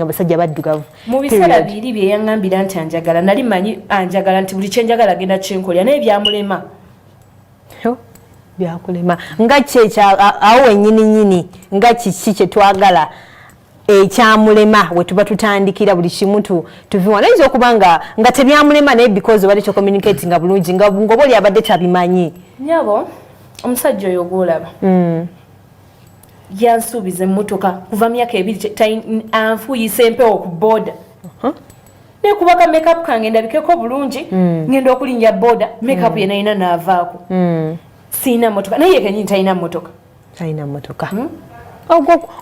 abasajja baddugavu mu biseera biri bye yaŋŋambira nti anjagala nali manyi anjagala nti buli kyenjagala agenda kinkolera naye byamulema byakulema nga kyekya awo wennyini nga kiki kye twagala ekyamulema we tuba tutandikira buli kimu tuviwa nayinza okuba nga tebyamulema naye because obadde kyocommunicati nga bulungi ngoba oli abadde tabimanyi nyabo omusajja oyo gwolaba yansuubiza emmotoka kuva myaka ebiri anfuyisa empewo ku booda nekubaka makeup kange ndabikeko bulungi ngenda okulinnya booda makeup ye nalina naavaako siina mmotoka naye kenyini talina mmotoka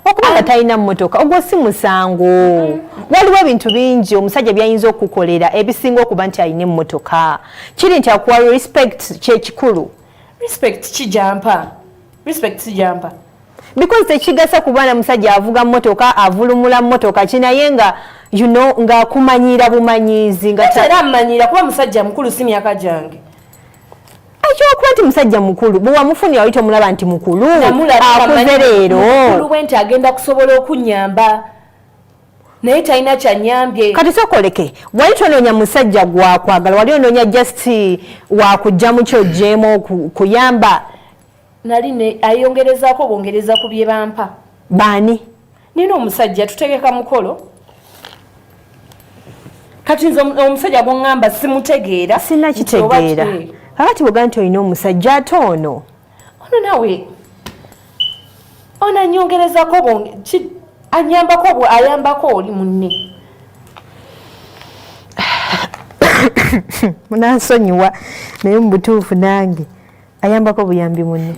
okubanga talina mmotoka ogwo si musango waliwo ebintu bingi omusajja byayinza okukolera ebisinga okuba nti alina emmotoka kiri nti akuwa respect kyekikulu respect kijampa because tekigasa kuba na musajja avuga mmotoka avulumula mmotoka kinaye nga ng'akumanyira bumanyizi era amanyira kuba musajja mukulu si myaka gyange ekyokuba nti musajja mukulu bwe wamufunira wali tomulaba nti mukulu akuze leero mukulu we nti agenda kusobola okunyamba naye talina kyanyambye kati sokoleke wali tonoonya musajja gwakwagala wali onoonya just wakujja mu kyojjeemu kuyamba nali ayongerezaako bongereza ku bye bampa baani nina omusajja tutegeka mukolo kati nze omusajja gwoŋŋamba simutegeera sina kitegeera kakati bwogamba nti olina omusajja ate ono nawe anyongerezako anyambako ayambako oli munne munansonyiwa naye mu butuufu nange ayambako buyambi munne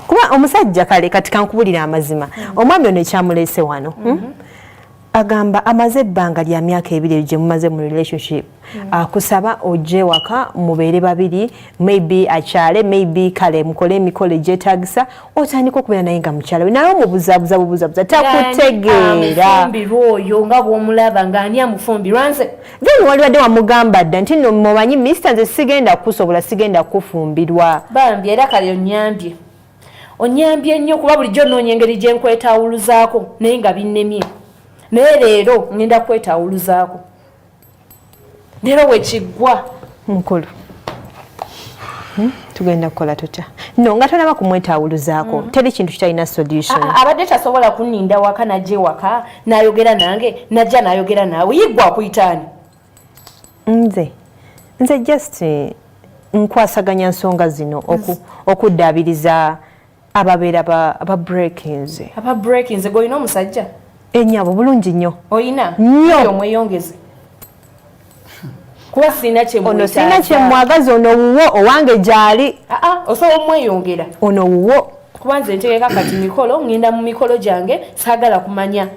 kuba omusajja kale kati kankubulira amazima omwami ono ekyamuleese wano agamba amaze ebbanga lya myaka ebiri gye mumaze mu relationship akusaba ojje waka mubeere babiri maybe akyale maybe kale mukole emikolo egyetaagisa otandika okubeera naye nga mukyala we naye omubuzabuza takutegeera amufumbirwa oyo nga bw'omulaba ng'ani amufumbirwa nze then walibadde wamugamba dda nti nno mumanyi minisita nze sigenda kukusobola sigenda kukufumbirwa bambi era kale onyambye nnyo kuba bulijjo nnoonya engeri gye nkwetawuluzaako naye nga binnemye naye leero ngenda kwetawuluzaako leero wekiggwa mukulu tugenda kukola tutya no nga tonaba kumwetawuluzaako teri kintu kitalina solution abadde tasobola kunninda waka najje waka n'ayogera nange najja n'ayogera naawe yiggwa akuyitaani nze just nkwasaganya nsonga zino okuddaabiriza ababeera aba breakings gw'olina omusajja ennyabo bulungi nnyo oyina nnyo omweyongeze kuba sina ono sina kyemwagazi ono wuwo owange gyali osobola omweyongera ono wuwo kuba nze ntegeka kati mikolo ngenda mu mikolo gyange saagala kumanya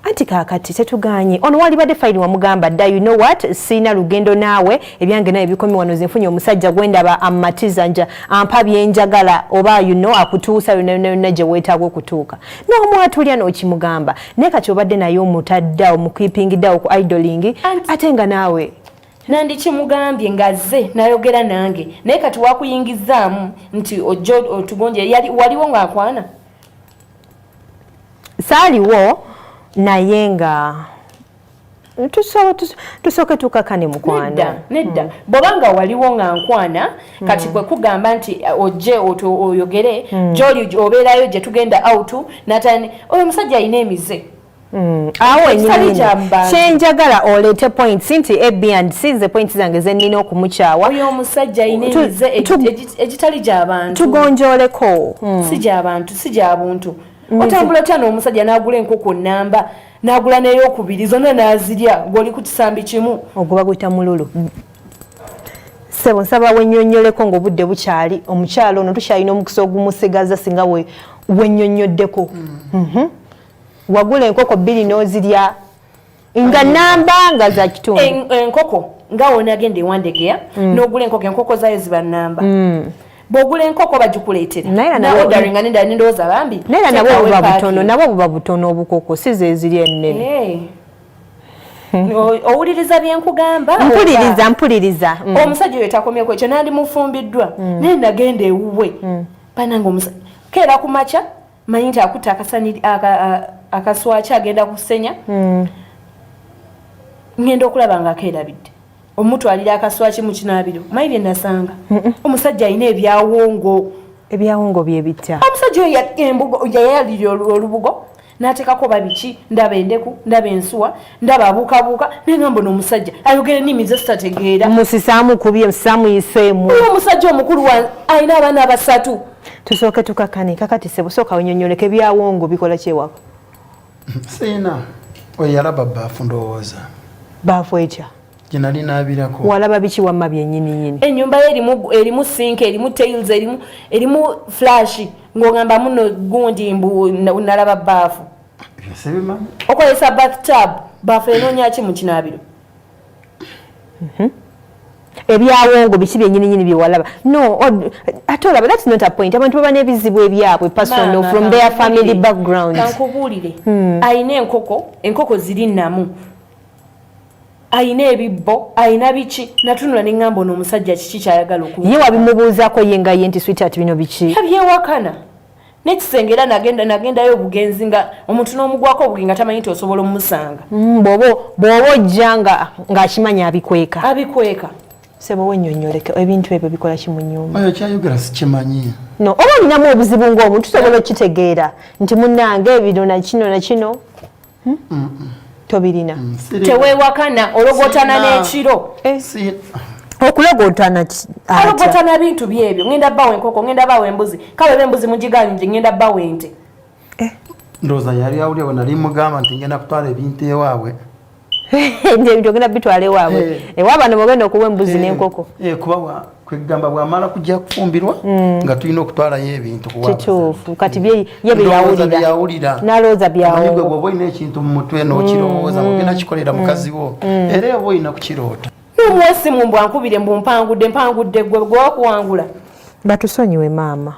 anti kaakati tetuganye ono walibadde fayini wamugamba dda you know what siina lugendo naawe ebyange naye bikomi wano zenfunye omusajja gwendaba ammatiza nja ampa byenjagala oba akutuusa yonna gye weetaaga okutuuka n'omwatulya n'okimugamba naye kati obadde naye omutadda omukiipingiddawo ku idoling ate nga naawe nandikimugambye ngazze nayogera nange naye kati wakuyingizaamu nti ojjo otugonje waliwo ng'akwana saaliwo naye nga tusooke tukakane mukwana nedda bw'obanga waliwo nga nkwana kati kwe kugamba nti ojje oyogere gy'oli obeerayo gye tugenda out natani oyo musajja alina emize awo enyini kyenjagala oleete points nti A&C ze points zange zenina okumukyawa oyo omusajja alina emize egitali gy'abantu tugonjooleko si gy'abantu si gy'abuntu otambula otya n'omusajja n'agula enkoko nnamba n'agula n'eyokubiri zonna n'azirya ng'oli ku kisambi kimu ogwo baguyita mululu sebo nsaba wennyonnyoleko ng'obudde bukyali omukyalo ono tukyalina omukisa ogumusigaza singa wennyonnyoddeko wagula enkoko 2 n'ozirya nga nnamba nga za kitundu enkoko nga wonagenda ewandegeya n'ogula enkoko zaayo ziba nnamba bw'ogula enkoko bagikuleetera naodaringa nenda nendowooza bambi naye nabo buba butono obukoko si ze ziri ennene owuliriza byenkugamba mpuliriza omusajja oyo takomyeko ekyo nandi mufumbiddwa naye nagenda ewuwe bananga omusajja keera ku makya manyi nti akutta akaswachi agenda kusenya ngenda okulaba nga akeerabidde omutwalira akaswachi mu kinaabiro mayi bye nasanga omusajja alina ebyawongo bye bitya omusajja oyo yayalira olubugo n'ateekako babiki ndaba endeku ndaba ensuwa ndaba abuukabuuka naye nga mbona omusajja ayogera ennimi ze sitategeera musisaamu kubye musisaamu yiseemu oyo omusajja omukulu alina abaana abasatu tusooke tukakane kakati sebusooka onyonyoleka ebyawongo bikola kyewaka siina oyo yalaba baafu ndowooza baafu etya gye nali naabirako walaba biki wamma byennyininyini ennyumba ye erimu sink erimu tails erimu flash ng'ogamba muno gundi mbu nalaba baafu sebimanyi okozesa bathtub baafu enoonya ki mu kinaabiro ebyawongo biki byennyininyini byewalaba no ate olaba that's not a point abantu baba n'ebizibu ebyabwe personal from their family backgrounds kankubuulire ayina enkoko ziri namu ayina ebibbo ayina biki natunula ne ŋŋamba ono omusajja kiki kyayagala okuba ye wabimubuuzaako ye nga ye nti sweetheart bino biki yabyewakana n'ekisenge era nagendayo obugenzi nga omuntu n'omugwako obugi nga tamanyi nti osobola omumusanga bw'oba ojja ng'akimanya abikweka sebo wennyonnyoleke ebintu ebyo bikola ki mu nnyumba oyo kyayogera sikimanyi no oba olinamu obuzibu ng'omuntu tusobola okitegeera nti munnange bino nakino tobirina teweewakana ologotana n'ekiro ologotana bintu byebyo ngenda bbawo enkoko ngenda bbawo embuzi kale embuzi mugiganyije ngenda bbawo ente ndowooza yali awulira bwe nali mugamba nti ngenda kutwala ebintu ewaabwe ebintu ogenda bitwala ewaabwe ewaabano bagenda okuwa embuzi n'enkoko kuba kwegamba bwamala kujja kufumbirwa nga tulina okutwalayo ebintu kituufu kati ye byeyawulira n'alowooza byawogwe bw'oba olina ekintu mu mutwe n'okirowooza ngenda kikolera mukazi wo era oba olina kukiroota n'omwesimu mbw ankubire mbu mpangudde gwe gwewakuwangula batusonyiwe maama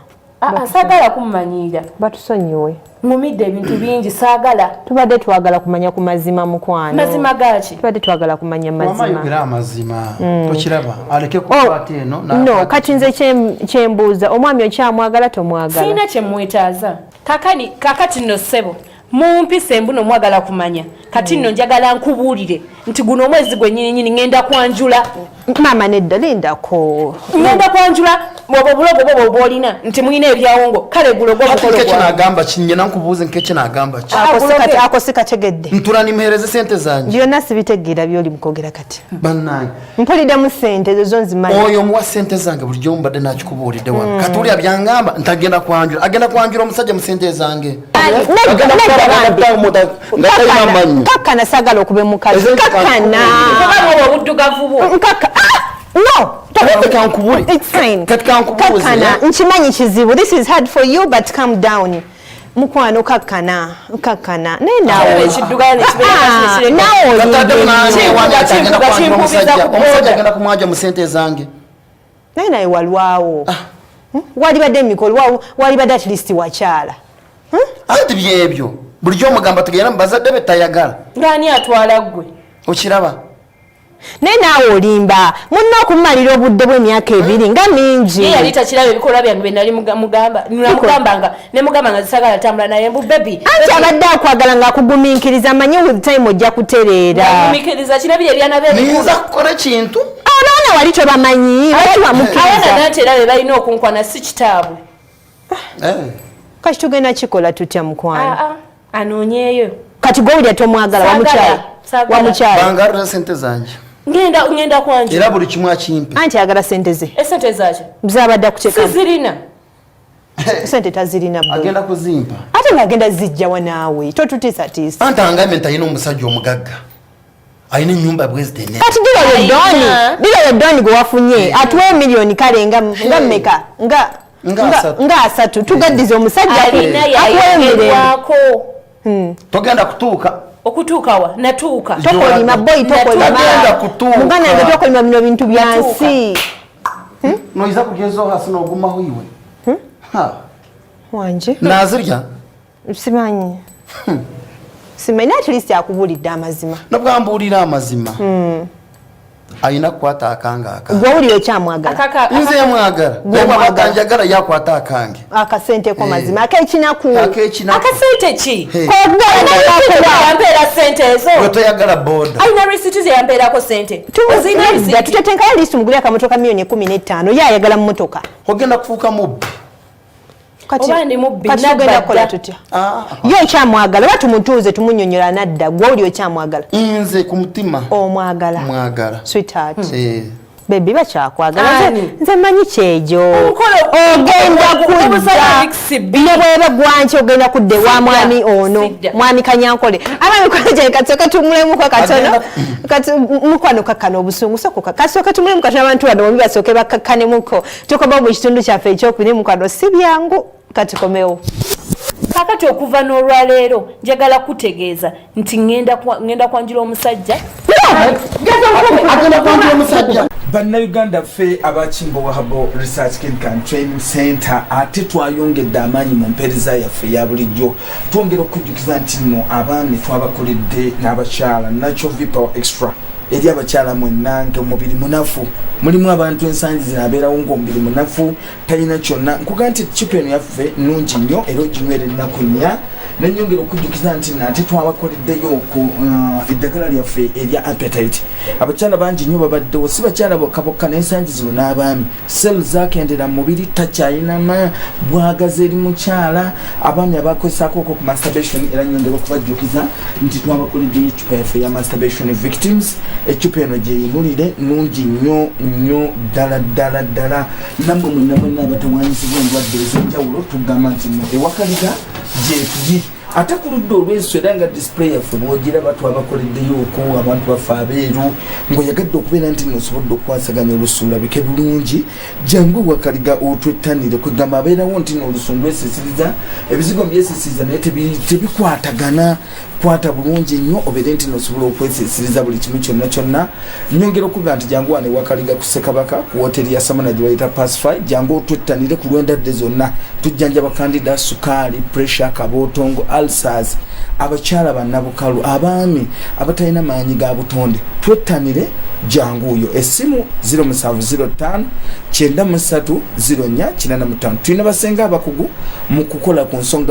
saagala kumumanyira batusonyiwe ngumidde ebintu bingi saagala tubadde twagala kumanya ku mazima mukwano mazima gaaki tubadde twagala kumanya mazima amazima tokiraba aleke kukwata eno no kati nze kyembuuza omwami okyamwagala tomwagala siina kyemwetaaza kakati nno ssebo mumpisa embuno mwagala kumanya kati nno njagala nkubuulire nti guno omwezi gwennyininyini ngenda kwanjula maama nedda lindako ngenda kwanjula bwoba obulogo bwo bwoba olina nti mulina ebyawongo kale gulogo obukolokyenagamba kinyena nkubuuze nkekyenagamba ki ako sikategedde ntula nimuheereze sente zange byonna sibitegeera byoli mukwogera kati bannange mpuliddemu sente ezo nzimanyi oyo omuwa sente zange bulijjo mubadde nakikubuulidde wano kati olya byangamba nti agenda kwanjula omusajja mu sente zange kakkana saagala okuba mukazi kakkana obuddugavu bwo kakkana nkimanyi kizibu this is hard for you but calm down mukwano kakkana naye naawe agenda kumwaja mu sente zange naye naye walwawo walibadde emikolo walibadde at least wakyala anti byebyo bulijjo omugamba tugenda mubazadde betayagala ng'ani atwala ggwe okiraba naye naawe olimba munna okumalira obudde bw'emyaka ebiri nga mingi ye yali takiraba ebikolwa byange bye nali nemugamba nga zisagala tambula naye mbu bebi anti abadde akwagala ng'akugumiikiriza manyi with time ojja kutereera gumiikiriza kina biri ebyana niyinza kukola ekintu abaana wali tobamanyi abaana nanti era be balina okunkwana si kitaabwe kati tugenda kikola tutya mukwano anoonyeeyo kati gwowulya tomwagala wamukyala bangarira sente zange ngenda kwanje era buli kimu akimpe anti agala sente ze esente zaki zabadde kukyeka sizirina sente tazirina agenda kuzimpa ate ng'agenda zijjawa naawe totutiisatiisa anti angambe nti alina omusajja omugagga alina ennyumba bwezitene kati dira yedoni gwe wafunye atuwe miliyoni kale nga mmeka nga 3 tugaddiza omusajja alinayayegerwako togenda kutuuka okutuukawa natuuka tokolima boyi tokolimamugana yange tokolima bino bintu byansi noyiza kugezaho hasi nogumaho iwe wanje nazirya simanyi simanyi at least akubuulidde amazima nabwambuulira amazima ayina kukwata akange aka gwe owulira okyamwagala nze yamwagala bwemwagala njagala yakwata akange akasente ko mazima ak'ekinaku akasente ki yampeera sente ezo wetoyagala boda ayina risiti ze yampeerako sente tutetenkayo lisiti mugulira akamotoka miliyoni 15 ye ayagala mu motoka ogenda kufuuka mubbi katugenda kukola tutya ye okyamwagala oba tumutuuze tumunyonyola nadda gwe owulira okyamwagala nze ku mutima omwagala sweetheart bebi bakyakwagala nze manyi kyejo ogenda kudda ne bweba gwanki ogenda kudda ewa mwami ono mwami Kanyankole abamikono gye kasooka tumulemu katono mukwano kakkana obusungu kasooka tumulemu katono abantu bano bombi basooke bakakkanemuko tukoba mu kitundu kyaffe ekyokubiri mukwano si byangu katikomewo kakati okuva n'olwaleero njagala kutegeeza nti ngenda kwanjula omusajja bannayuganda ffe abakimbo wahabo research and training center ate twayongedde amaanyi mu mpeereza yaffe ya bulijjo twongera okujjukiza nti nno abaami twabakoledde n'abakyala natural vipower extra eri abakyala mwenna nga omubiri munafu mulimu abantu ensangi zino abeerawo ng'omubiri munafu talina kyonna nkuga nti chipu eno yaffe nnungi nnyo era oginywera ennaku nnya nenyongera okujjukiza nti nate twabakoleddeyo ku eddagala lyaffe erya appetite abakyala bangi nnyo babaddewo si bakyala bokka n'ensangi zino n'abaami sel zakendera mu mubiri takyayinama bwagaza eri mukyala abaami abakozesaako ku masturbation era nyongera okubajjukiza nti twabakoleddeyo ecupa yaffe ya masturbation victims ecupa eno gyeyinulire nungi nnyo ddala nammwe mwenna abatawaanyizibwa endwadde ez'enjawulo tugamba nti no ewakaliga gyetuli ate ku ludda olw'enso era nga display yaffe bwogiraba twabakoleddeyooko abantu baffe abeeru ng'oyagadde okubeera nti nosobodde okwasaganya olusu lulabike bulungi jangu wakaliga otwettanire kwegamba abeerawo nti n'olusu lwesisiriza ebizigo byesisiriza naye tebikwatagana kwata bulungi nnyo obeere nti nosobola okwesisiriza buli kimu kyonna nyongera okuga nti jangu wane wakaliga ku Ssekabaka ku woteri ya Samana gye bayita Pacify jangu otwettanire ku lw'endadde zonna tujjanjaba kandida sukaali pressure kabootongo ulcers abakyala bannabukalu abaami abatalina maanyi ga butonde twettanire janguyo essimu 0705 93 04 45 tulina basenga abakugu mu kukola ku nsonga